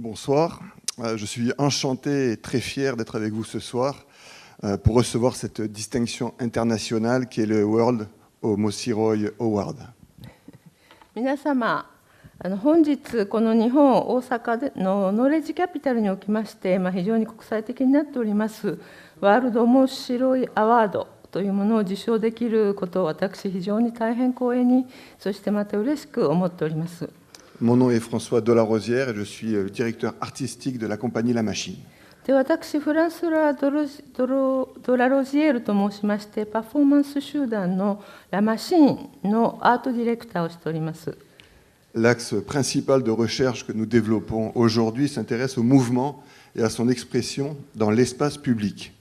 Bonsoir, je suis enchanté et très fier d'être avec vous ce soir pour recevoir cette distinction internationale qui est le World Omosiroi Award. 皆様、本日この日本大阪でのノレッジキャピタルにおきまして、非常に国際的になっておりますワールド面白いアワードというものを受賞できることを私非常に大変光栄に、そしてまた嬉しく思っております。Mon nom est François Delarosière et je suis directeur artistique de la compagnie La Machine. で私、フランソラ・ドラロジエールと申しまして、パフォーマンス集団のラ・マシーンのアートディレクターをしております。L'axe principal de recherche que nous développons aujourd'hui s'intéresse au mouvement et à son expression dans l'espace public.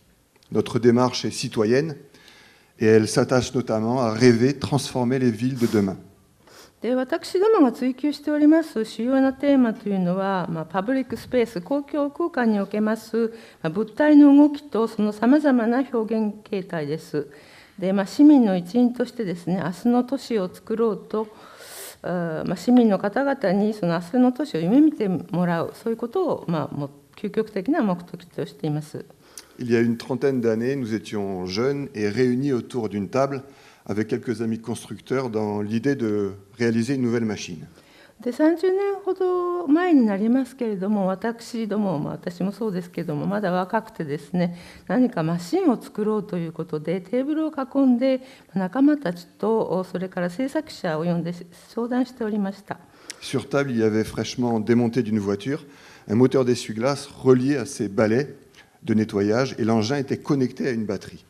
Notre démarche est citoyenne et elle s'attache notamment à rêver, transformer les villes de demain. で私どもが追求しております主要なテーマというのは、パブリックスペース、公共空間におけます、物体の動きとそのさまざまな表現形態です。で市民の一員としてですね、明日の都市を作ろうと、市民の方々にその明日の都市を夢見てもらう、そういうことを、究極的な目的としています。Il y a une trentaine d'années, nous étions jeunes et réunis autour d'une table avec quelques amis constructeurs dans l'idée de réaliser une nouvelle machine. で30年ほど前になりますけれども、私もそうですけれども、まだ若くてですね、何かマシンを作ろうということでテーブルを囲んで仲間たちとそれから制作者を呼んで相談しておりました。Sur table, il y avait fraîchement démonté d'une voiture un moteur d'essuie-glace relié à ses balais de nettoyage et l'engin était connecté à une batterie.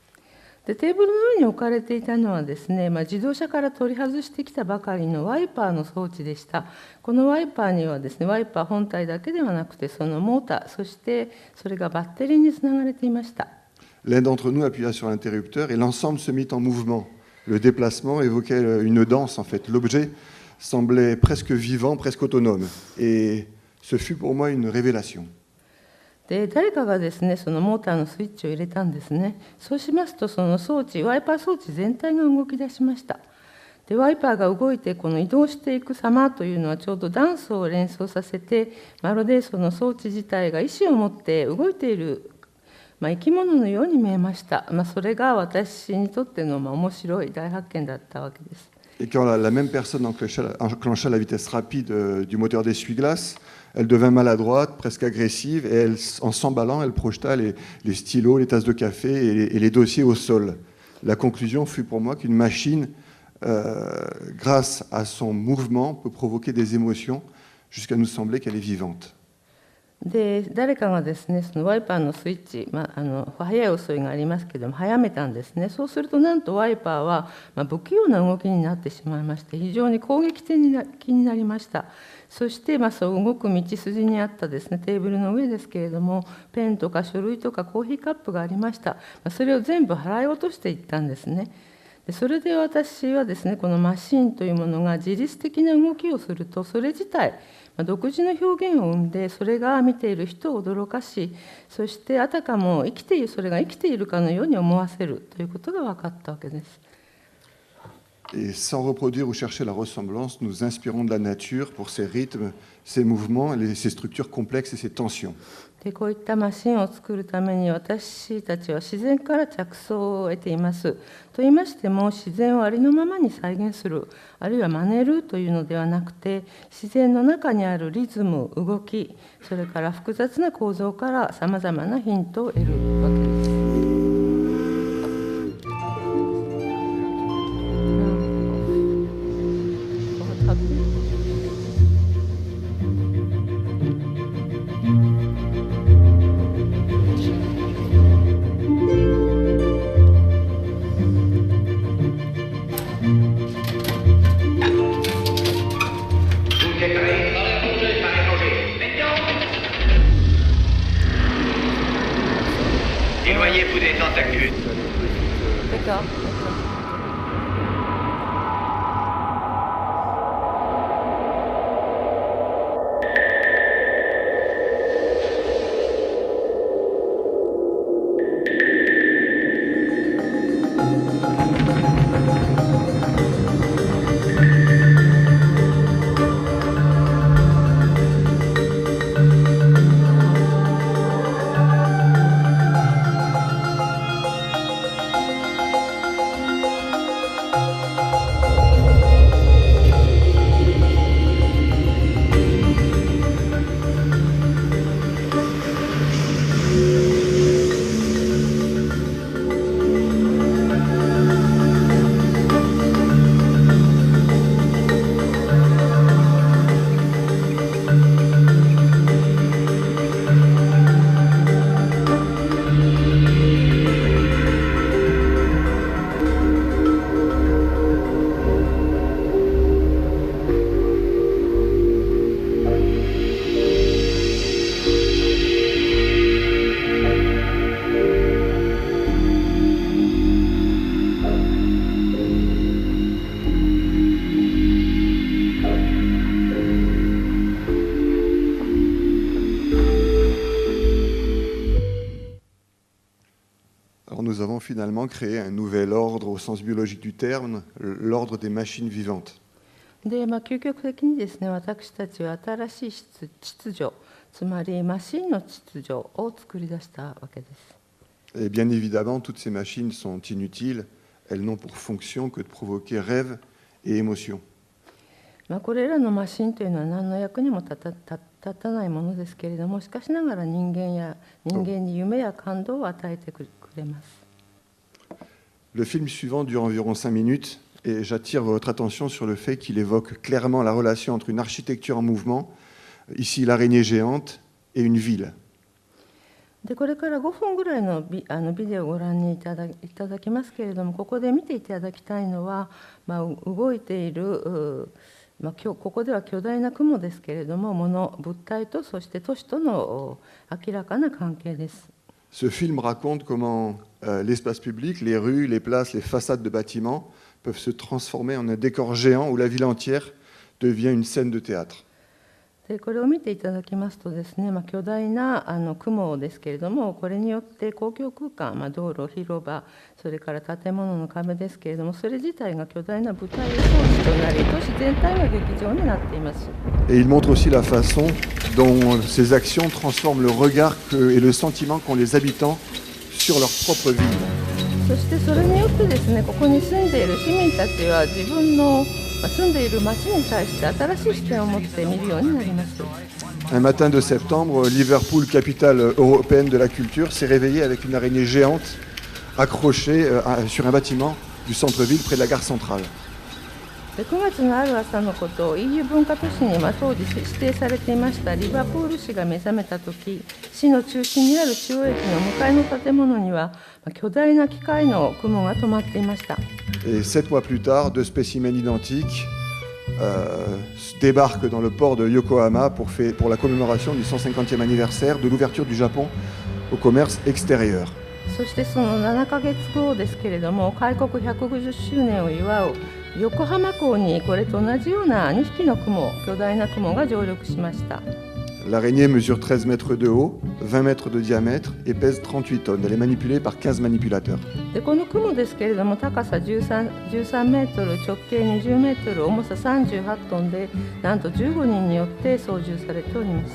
でテーブルの上に置かれていたのはですね、自動車から取り外してきたばかりのワイパーの装置でした。このワイパーにはですね、ワイパー本体だけではなくて、そのモーター、そしてそれがバッテリーにつながれていました。L'un d'entre nous appuya sur l'interrupteur et l'ensemble se mit en mouvement. Le déplacement évoquait une danse en fait. L'objet semblait presque vivant, presque autonome. Et ce fut pour moi une révélation. で誰かがですね、そのモーターのスイッチを入れたんですね。そうしますと、その装置、ワイパー装置全体が動き出しました。でワイパーが動いてこの移動していく様というのはちょうどダンスを連想させて、まるでその装置自体が意思を持って動いている、生き物のように見えました。それが私にとっての面白い大発見だったわけです。Et quand la même personne enclencha la vitesse rapide du moteur d'essuie-glace, elle devint maladroite, presque agressive, et en s'emballant, elle projeta les stylos, les tasses de café et les dossiers au sol. La conclusion fut pour moi qu'une machine, grâce à son mouvement, peut provoquer des émotions jusqu'à nous sembler qu'elle est vivante. で誰かがですね、そのワイパーのスイッチ、早い遅いがありますけども、早めたんですね。そうするとなんとワイパーは、不器用な動きになってしまいまして、非常に攻撃的になりました。そして、そう動く道筋にあったですね、テーブルの上ですけれども、ペンとか書類とかコーヒーカップがありました。それを全部払い落としていったんですね。でそれで私はですね、このマシンというものが自律的な動きをすると、それ自体独自の表現を生んで、それが見ている人を驚かし、そしてあたかもそれが生きているかのように思わせるということが分かったわけです。Et sans reproduire ou chercher la ressemblance, nous inspirons de la nature pour ses rythmes, ses mouvements, ses structures complexes et ses tensions. でこういったマシンを作るために私たちは自然から着想を得ています。と言いましても、自然をありのままに再現する、あるいは真似るというのではなくて、自然の中にあるリズム、動き、それから複雑な構造からさまざまなヒントを得るわけです。Éloignez-vous des tentacules. D'accord. nous avons finalement créé un nouvel ordre au sens biologique du terme, l'ordre des machines vivantes. で、究極的にですね、私たちは新しい秩序、つまりマシンの秩序を作り出したわけです。Et bien évidemment, toutes ces machines sont inutiles. Elles n'ont pour fonction que de provoquer rêves et émotions. これらのマシンというのは何の役にも立たないものですけれども、しかしながら人間に夢や感動を与えてくれます。Le film suivant dure environ 5 minutes et j'attire votre attention sur le fait qu'il évoque clairement la relation entre une architecture en mouvement, ici l'araignée géante, et une ville. でこれから5分ぐらいのビデオをご覧にいただきますけれども、ここで見ていただきたいのは、動いているここでは巨大な雲ですけれども、物体とそして都市との明らかな関係です。Ce film raconte comment l'espace public, les rues, les places, les façades de bâtiments peuvent se transformer en un décor géant où la ville entière devient une scène de théâtre. でこれを見ていただきますとですね、巨大な雲ですけれども、これによって公共空間、道路、広場、それから建物の壁ですけれども、それ自体が巨大な舞台装置となり、都市全体が劇場になっています。Et il montre aussi la façon dont ces actions transforment le regard et le sentiment qu'ont les habitants sur leur propre ville. そしてそれによってですね、ここに住んでいる市民たちは自分の住んでいる町に対して新しい視点を持って見るようになります。Un matin de septembre, Liverpool, capitale européenne de la culture, s'est réveillé avec une araignée géante accrochée sur un bâtiment du centre-ville près de la gare centrale. 9月のある朝のこと、EU 文化都市に当時指定されていましたリバプール市が目覚めたとき、市の中心にある中央駅の向かいの建物には巨大な機械の雲が止まっていました。Et 7 mois plus tard, 2 spécimens identiques débarquent dans le port de Yokohama pour la commémoration du 150e anniversaire de l'ouverture du Japon au commerce extérieur. そしてその7ヶ月後ですけれども、開国150周年を祝う横浜港にこれと同じような2匹の巨大な雲が上陸しました。L'araignée mesure 13 mètres de haut, 20 mètres de diamètre et pèse 38 tonnes. Elle est manipulée par 15 manipulateurs. でこの雲ですけれども、高さ13メートル、直径20メートル、重さ38トンで、なんと15人によって操縦されております。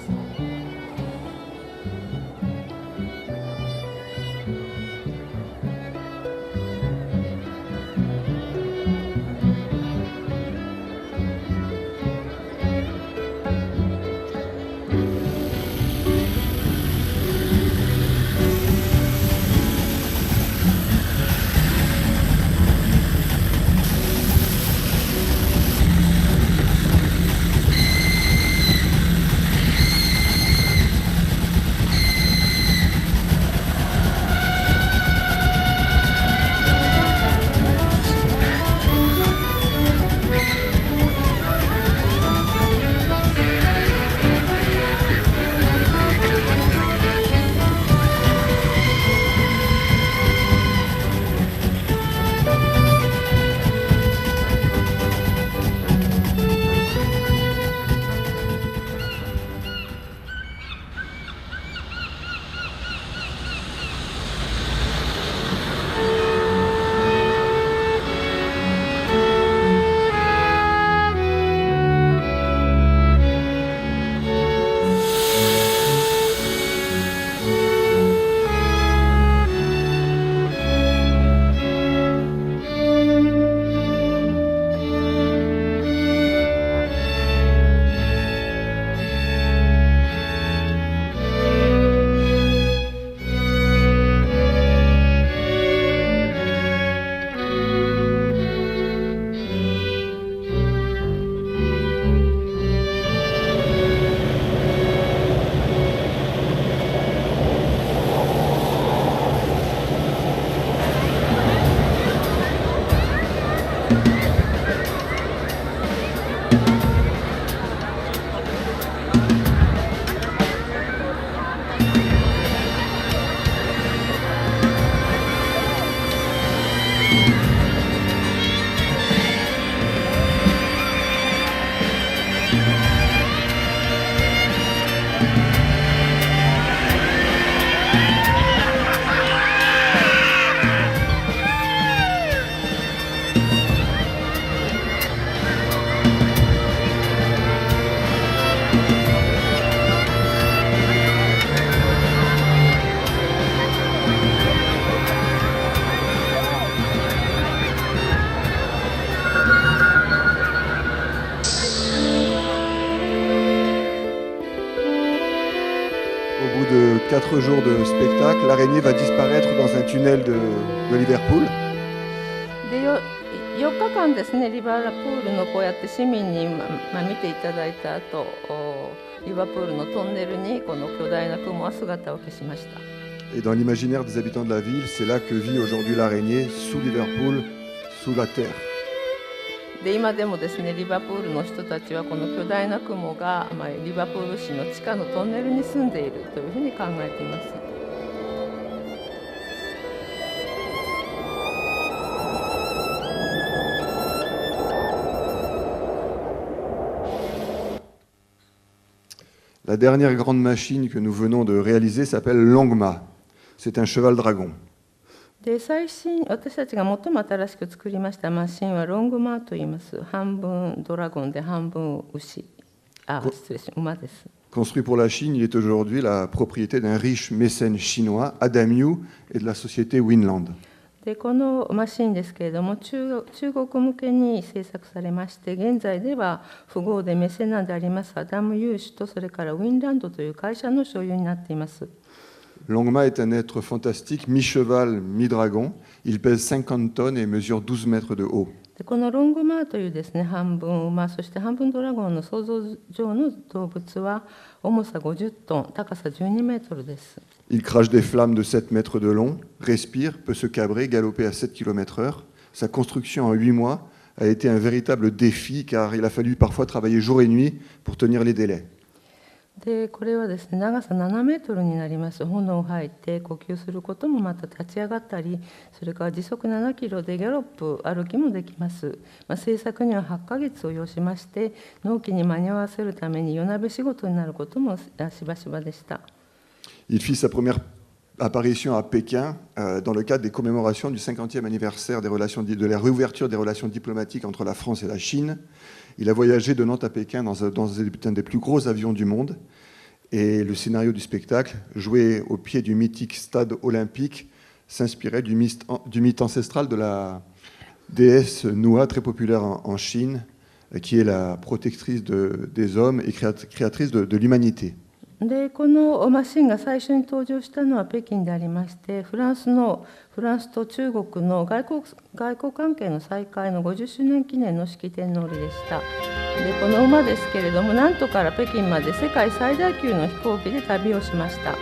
Au bout de 4 jours de spectacle, l'araignée va disparaître dans un tunnel de Liverpool. で4日間ですね、リバプールのこうやって市民に、見ていただいた後、リバプールのトンネルにこの巨大な雲は姿を消しました。Et dans l'imaginaire des habitants de la ville, c'est là que vit aujourd'hui l'araignée, sous Liverpool, sous la terre. で今でもですね、リバプールの人たちはこの巨大な雲が、リバプール市の地下のトンネルに住んでいるというふうに考えています。La dernière grande machine que nous venons de réaliser s'appelle Longma. C'est un cheval dragon. で私たちが最も新しく作りましたマシンはロングマーと言います。半分ドラゴンで半分馬です。Construit pour la Chine, il est aujourd'hui la propriété d'un riche mécène chinois, Adam Yu, et de la société Winland. でこのマシンですけれども、中国向けに製作されまして、現在では富豪でメセナでありますアダム・ユー氏と、それからウィンランドという会社の所有になっています。Longma est un être fantastique, mi-cheval, mi-dragon. Il pèse 50 tonnes et mesure 12 mètres de haut. でこのロングマーというですね、半分馬、そして半分ドラゴンの想像上の動物は重さ50トン、高さ12メートルです。Il crache des flammes de 7 mètres de long, respire, peut se cabrer, galoper à 7 km/h. Sa construction en 8 mois a été un véritable défi car il a fallu parfois travailler jour et nuit pour tenir les délais. でこれはですね、長さ7メートルになります。炎を吐いて呼吸することも、また立ち上がったり、それから時速7キロでギャロップ歩きもできます。制作には8ヶ月を要しまして、納期に間に合わせるために夜なべ仕事になることもしばしばでした。Il fit sa première apparition à Pékin dans le cadre des commémorations du 50e anniversaire de la réouverture des relations diplomatiques entre la France et la Chine. Il a voyagé de Nantes à Pékin dans un des plus gros avions du monde. Et le scénario du spectacle, joué au pied du mythique stade olympique, s'inspirait du mythe ancestral de la déesse Nua, très populaire en Chine, qui est la protectrice des hommes et créatrice de l'humanité. でこのマシンが最初に登場したのは北京でありまして、フランスと中国の外交関係の再開の50周年記念の式典の折でした。でこの馬ですけれども、なんとから北京まで世界最大級の飛行機で旅をしました。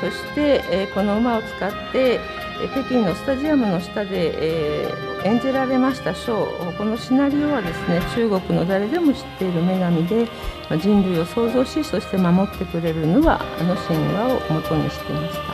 そして、この馬を使って北京のスタジアムの下で、演じられましたショー、このシナリオはですね、中国の誰でも知っている女神で、人類を創造し、そして守ってくれるのはあの神話を元にしていました。